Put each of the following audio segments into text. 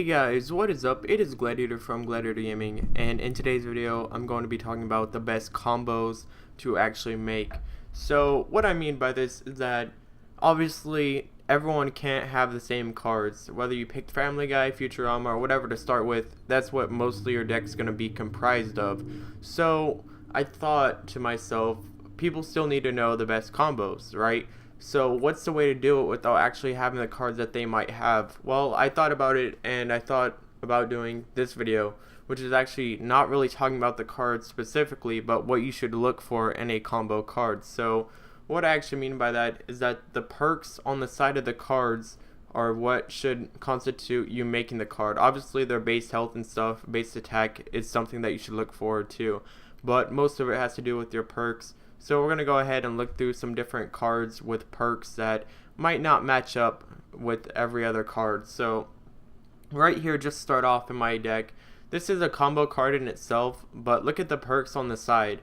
Hey guys, what is up? It is Gladiator from Gladiator Gaming, and in today's video I'm going to be talking about the best combos to actually make. So what I mean by this is that obviously everyone can't have the same cards. Whether you picked Family Guy, Futurama, or whatever to start with, that's what mostly your deck's going to be comprised of. So I thought to myself, people still need to know the best combos, right? So what's the way to do it without actually having the cards that they might have? Well, I thought about it, and I thought about doing this video, which is actually not really talking about the cards specifically, but what you should look for in a combo card. So what I actually mean by that is that the perks on the side of the cards are what should constitute you making the card. Obviously their base health and stuff, base attack is something that you should look forward to, but most of it has to do with your perks. So we're going to go ahead and look through some different cards with perks that might not match up with every other card. So right here, just start off in my deck. This is a combo card in itself, but look at the perks on the side.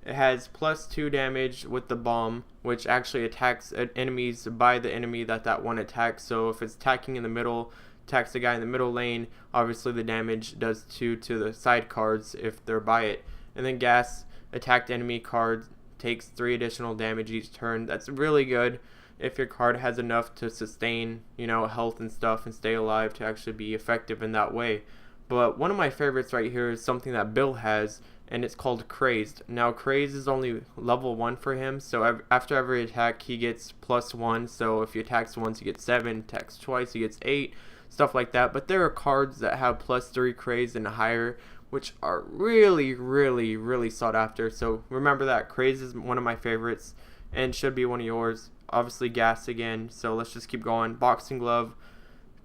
It has +2 damage with the bomb, which actually attacks enemies by the enemy that one attacks. So if it's attacking in the middle, attacks the guy in the middle lane, obviously the damage does 2 to the side cards if they're by it. And then gas, attacked enemy card, takes 3 additional damage each turn. That's really good if your card has enough to sustain, health and stuff and stay alive to actually be effective in that way. But one of my favorites right here is something that Bill has, and it's called Crazed. Now Crazed is only level 1 for him, so after every attack he gets +1. So if he attacks once he gets 7, attacks twice he gets 8, stuff like that. But there are cards that have +3 Crazed and higher, which are really sought after. So remember that Craze is one of my favorites and should be one of yours. Obviously gas again, so let's just keep going. Boxing glove,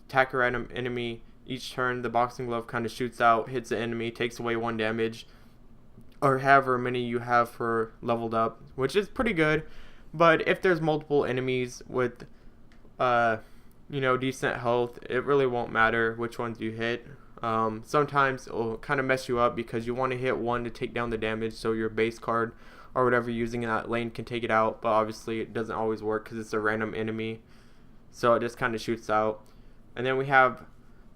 attack a random enemy each turn. The boxing glove kind of shoots out, hits the enemy, takes away 1 damage, or however many you have for leveled up, which is pretty good. But if there's multiple enemies with decent health, it really won't matter which ones you hit. Sometimes it'll kind of mess you up because you want to hit one to take down the damage so your base card or whatever you're using in that lane can take it out, but obviously it doesn't always work because it's a random enemy, so it just kind of shoots out. And then we have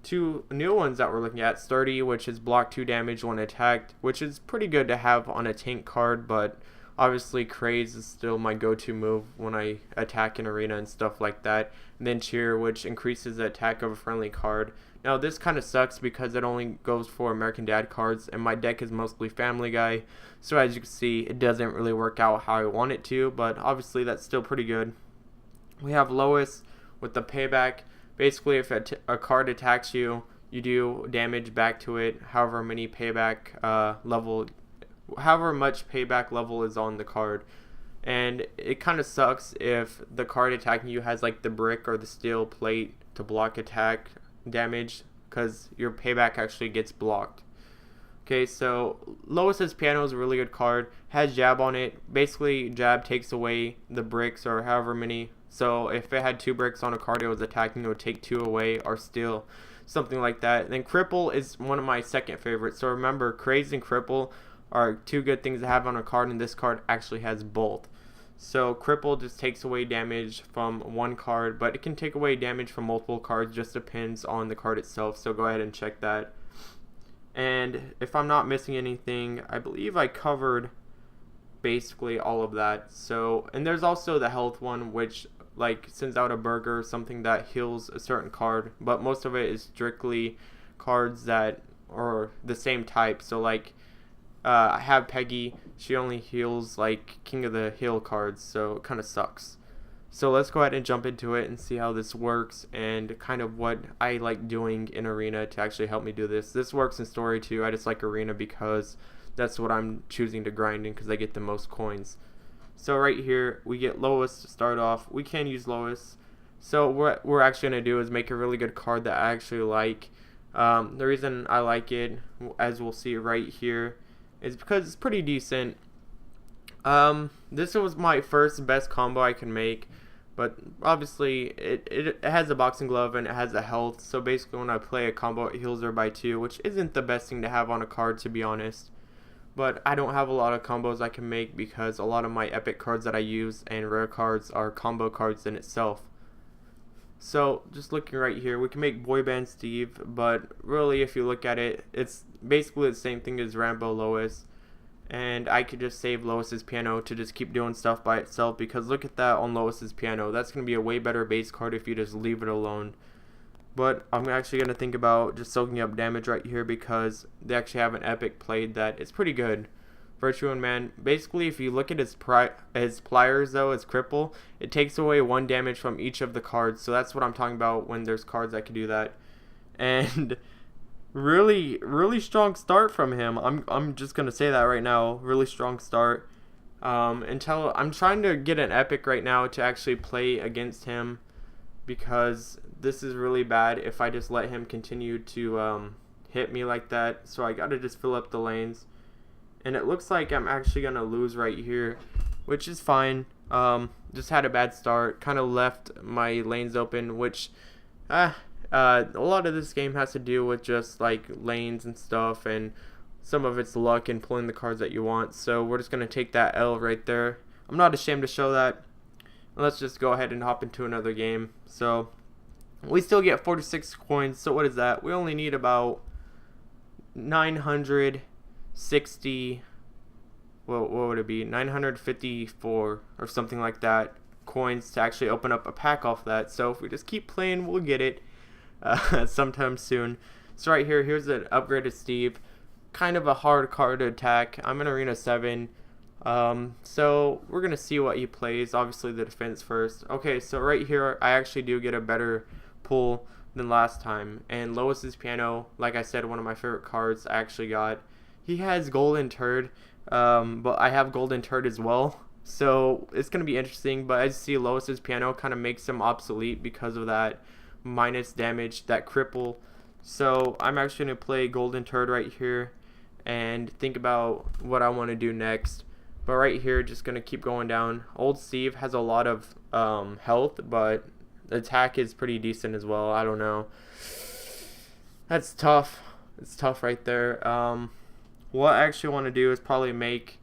2 new ones that we're looking at. Sturdy, which is block 2 damage when attacked, which is pretty good to have on a tank card, but obviously Craze is still my go-to move when I attack in arena and stuff like that. And then Cheer, which increases the attack of a friendly card. Now this kind of sucks because it only goes for American Dad cards, and my deck is mostly Family Guy, so as you can see it doesn't really work out how I want it to, but obviously that's still pretty good. We have Lois with the payback. Basically if a card attacks you, you do damage back to it, however much payback level is on the card. And it kind of sucks if the card attacking you has like the brick or the steel plate to block attack damage, because your payback actually gets blocked. Okay, so Lois's Piano is a really good card, has jab on it. Basically jab takes away the bricks or however many, so if it had 2 bricks on a card it was attacking, it would take 2 away or steal, something like that. And then Cripple is one of my second favorites. So remember, Craze and Cripple are 2 good things to have on a card, and this card actually has both. So Cripple just takes away damage from 1 card, but it can take away damage from multiple cards, just depends on the card itself, so go ahead and check that. And if I'm not missing anything, I believe I covered basically all of that. So, and there's also the health one, which like sends out a burger or something that heals a certain card, but most of it is strictly cards that are the same type. So like I have Peggy, she only heals like King of the Hill cards, so it kind of sucks. So let's go ahead and jump into it and see how this works and kind of what I like doing in arena to actually help me do this. This works in story too. I just like arena because that's what I'm choosing to grind in because I get the most coins. So right here we get Lois to start off. We can use Lois. So what we're actually going to do is make a really good card that I actually like. The reason I like it, as we'll see right here, is because it's pretty decent. This was my first best combo I can make, but obviously it has a boxing glove and it has a health, so basically when I play a combo it heals her by 2, which isn't the best thing to have on a card, to be honest. But I don't have a lot of combos I can make because a lot of my epic cards that I use and rare cards are combo cards in itself. So just looking right here, we can make Boy Band Steve, but really if you look at it, it's basically the same thing as Rambo Lois. And I could just save Lois's piano to just keep doing stuff by itself, because look at that on Lois's piano. That's going to be a way better base card if you just leave it alone. But I'm actually going to think about just soaking up damage right here, because they actually have an epic played that is pretty good. Virtual Man, basically if you look at his pliers though, his cripple, it takes away 1 damage from each of the cards. So that's what I'm talking about when there's cards that can do that. And really strong start from him. I'm just gonna say that right now. Really strong start. Until I'm trying to get an epic right now to actually play against him, because this is really bad if I just let him continue to hit me like that. So I gotta just fill up the lanes. And it looks like I'm actually going to lose right here, which is fine. Just had a bad start. Kind of left my lanes open, which a lot of this game has to do with just like lanes and stuff. And some of it's luck and pulling the cards that you want. So we're just going to take that L right there. I'm not ashamed to show that. Let's just go ahead and hop into another game. So we still get 46 coins. So what is that? We only need about 960, what would it be, 954 or something like that coins to actually open up a pack off that. So if we just keep playing, we'll get it sometime soon. So right here, here's an upgraded Steve, kind of a hard card to attack. I'm in Arena 7, so we're gonna see what he plays. Obviously the defense first. Okay, so right here I actually do get a better pull than last time, and Lois's piano, like I said, one of my favorite cards I actually got. He has Golden Turd, but I have Golden Turd as well, so it's going to be interesting. But as you see, Lois's piano kind of makes him obsolete because of that minus damage, that cripple. So I'm actually going to play Golden Turd right here and think about what I want to do next. But right here, just going to keep going down. Old Steve has a lot of health, but the attack is pretty decent as well. I don't know. That's tough. It's tough right there. What I actually want to do is probably make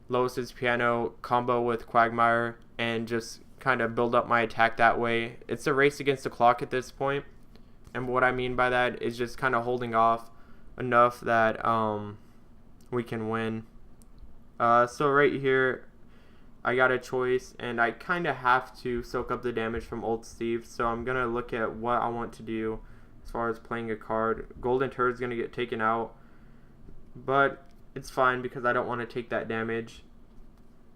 Lois's piano combo with Quagmire and just kind of build up my attack that way. It's a race against the clock at this point, and what I mean by that is just kind of holding off enough that we can win. So right here I got a choice, and I kind of have to soak up the damage from Old Steve, so I'm going to look at what I want to do as far as playing a card. Golden Turd is going to get taken out, but it's fine because I don't want to take that damage.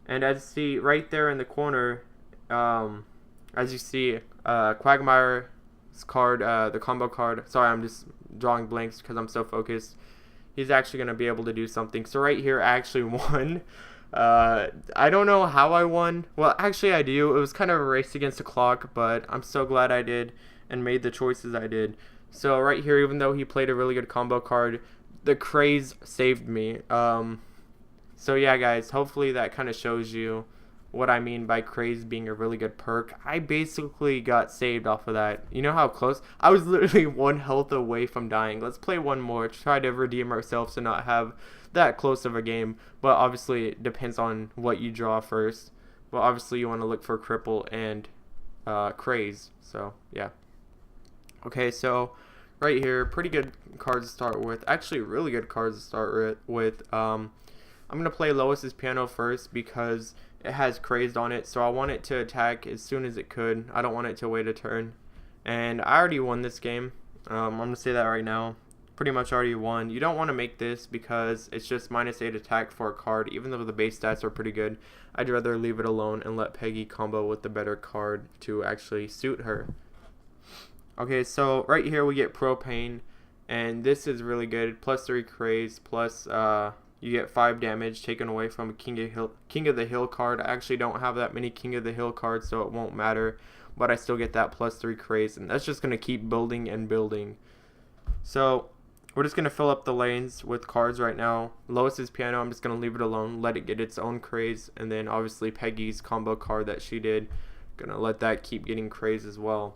And as you see right there in the corner, as you see, Quagmire's card, the combo card, sorry, I'm just drawing blanks because I'm so focused, he's actually going to be able to do something. So right here I actually won. I don't know how I won. Well, actually I do. It was kind of a race against the clock, but I'm so glad I did and made the choices I did. So right here, even though he played a really good combo card, the craze saved me. So yeah, guys, hopefully that kind of shows you what I mean by craze being a really good perk. I basically got saved off of that. You know how close? I was literally 1 health away from dying. Let's play one more to try to redeem ourselves and not have that close of a game. But obviously it depends on what you draw first. But obviously you want to look for cripple and craze. So yeah. Okay, so right here, pretty good cards to start with. Actually, really good cards to start with. I'm going to play Lois's piano first because it has crazed on it, so I want it to attack as soon as it could. I don't want it to wait a turn. And I already won this game. I'm going to say that right now. Pretty much already won. You don't want to make this because it's just -8 attack for a card, even though the base stats are pretty good. I'd rather leave it alone and let Peggy combo with the better card to actually suit her. Okay, so right here we get Propane, and this is really good. +3 craze, plus you get 5 damage taken away from a King of the Hill card. I actually don't have that many King of the Hill cards, so it won't matter, but I still get that +3 craze, and that's just going to keep building and building. So we're just going to fill up the lanes with cards right now. Lois's piano, I'm just going to leave it alone, let it get its own craze, and then obviously Peggy's combo card that she did, going to let that keep getting craze as well.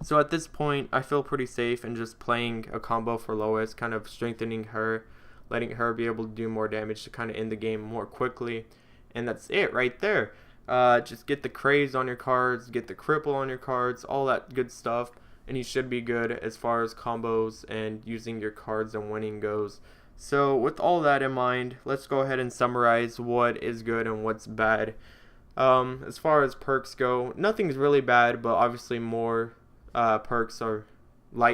So at this point, I feel pretty safe in just playing a combo for Lois, kind of strengthening her, letting her be able to do more damage to kind of end the game more quickly. And that's it right there. Just get the craze on your cards, get the cripple on your cards, all that good stuff, and you should be good as far as combos and using your cards and winning goes. So with all that in mind, let's go ahead and summarize what is good and what's bad. As far as perks go, nothing's really bad, but obviously more perks are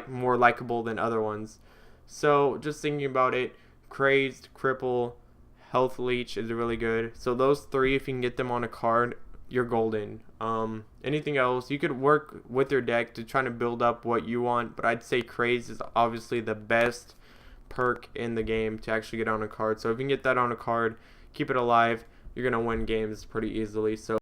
more likable than other ones. So just thinking about it, crazed, cripple, health leech is really good. So those three, if you can get them on a card, you're golden. Anything else, you could work with your deck to try to build up what you want, but I'd say craze is obviously the best perk in the game to actually get on a card. So if you can get that on a card, keep it alive, you're gonna win games pretty easily. So